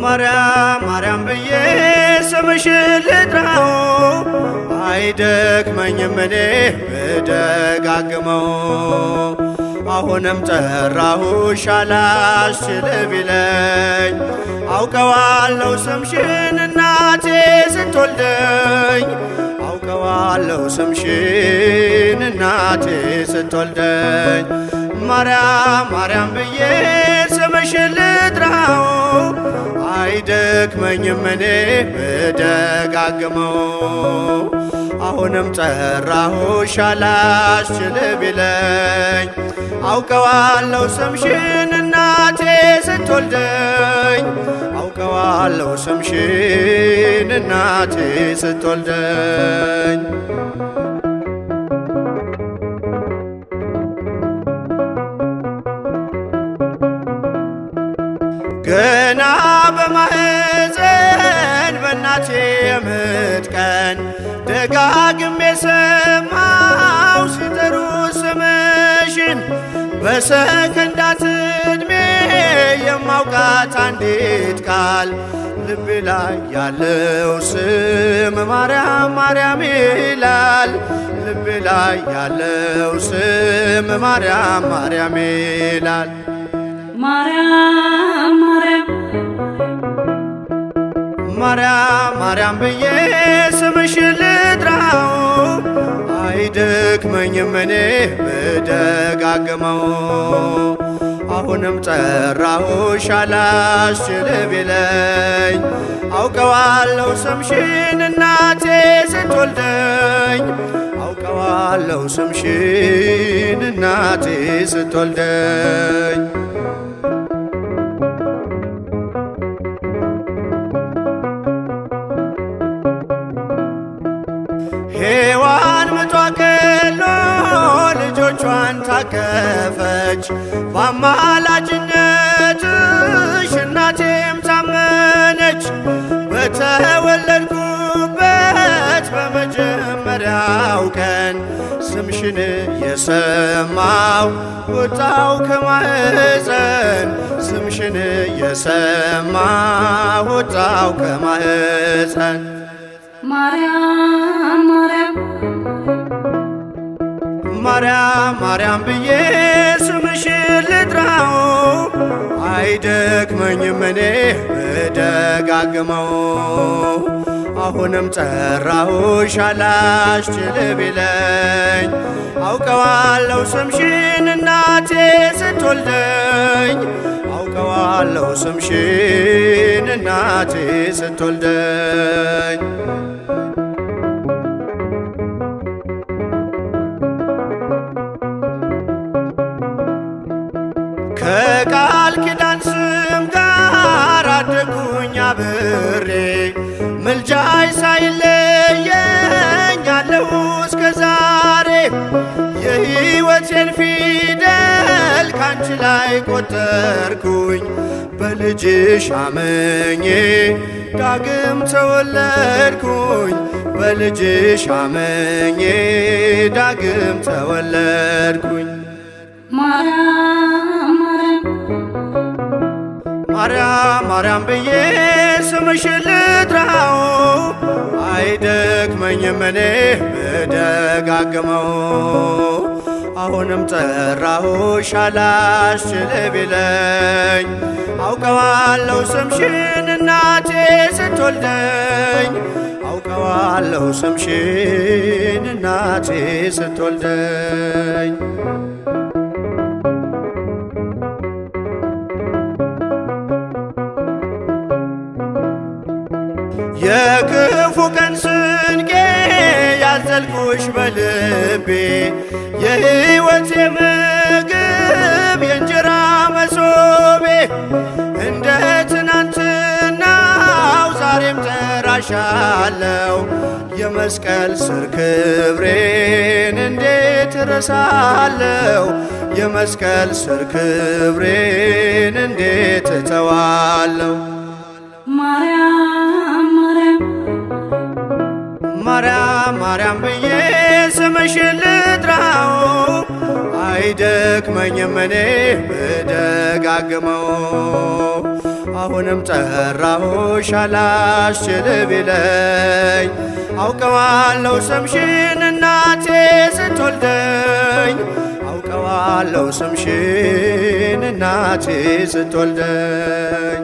ማርያም ማርያም ብዬ ስምሽን ልጥራው አይደክመኝም እኔ ብደጋግመው። አሁንም ጠራሁሽ አላስችል ቢለኝ አውቀዋለሁ ስምሽን እናቴ ስትወልደኝ አውቀዋለሁ ስምሽን እናቴ ስትወልደኝ። ማርያም ማርያም ብዬ ስምሽን ልጥራው አይደክመኝም እኔ ብደጋግመው። አሁንም ጠራሁሽ አላስችል ቢለኝ አውቀዋለሁ ስምሽን እናቴ ስትወልደኝ አውቀዋለሁ ስምሽን እናቴ ስትወልደኝ። ገና በማህፀን በእናቴ የምጥ ቀን ደጋግሜ ሰማው ሲጠሩ ስምሽን በሰከንዳት ዕድሜ የማውቃት አንዲት ቃል ልቤ ላይ ያለው ስም ማርያም ማርያም ይላል። ልቤ ላይ ያለው ስም ማርያም ማርያም ይላል። ማርያም ማርያም ማርያም ማርያም ብዬ ስምሽን ልጥራው አይደክመኝም እኔ ብደጋግመው። አሁንም ጠራሁሽ አላስችል ቢለኝ አውቀዋለሁ ስምሽን እናቴ ስትወልደኝ አውቀዋለሁ ስምሽን እናቴ ስትወልደኝ። ሔዋን ምጧ ቀሎ ልጆቿን ታቀፈች በአማላጅነትሽ እናቴም ታመነች። በተወለድኩበት በመጀመሪያው ቀን ስምሽን የሰማው ወጣው ከማህፀን ስምሽን የሰማው ወጣው ከማህፀን። ማርያም ማርያም ማርያም ማርያም ብዬ ስምሽን ልጥራው አይደክመኝም እኔ ብደጋግመው። አሁንም ጠራሁሽ አላስችል ቢለኝ አውቀዋለሁ ስምሽን እናቴ ስትወልደኝ አውቀዋለሁ ስምሽን እናቴ ስትወልደኝ። ከቃል ኪዳን ስም ጋር አደጉኝ አብሬ ምልጃይ ሳይለየኝ አለሁ እስከ ዛሬ። የሕይወቴን ፊደል ካንቺ ላይ ቆጠርኩኝ በልጅሽ አመኜ ዳግም ተወለድኩኝ በልጅሽ አመኜ ዳግም ተወለድኩኝ። ማርያም ማርያም ማርያም ብዬ ስምሽን ልጥራው አይደክመኝም እኔ ብደጋግመው። አሁንም ጠራሁሽ አላስችል ቢለኝ አውቀዋለሁ ስምሽን እናቴ ስትወልደኝ አውቀዋለሁ ስምሽን እናቴ ስትወልደኝ። የክፉ ቀን ስንቄ ያዘልኩሽ በልቤ የሕይወቴ ምግብ የእንጀራ መሶቤ እንደ ትናንትናው ዛሬም ጠራሻለው የመስቀል ስር ክብሬን እንዴት እረሳለው የመስቀል ስር ክብሬን እንዴት እተዋለው። ማርያም ማርያም ማርያም ብዬ ስምሽን ልጥራው አይደክመኝም እኔ ብደጋግመው። አሁንም ጠራሁሽ አላስችል ቢለኝ አውቀዋለሁ ስምሽን እናቴ ስትወልደኝ አውቀዋለሁ ስምሽን እናቴ ስትወልደኝ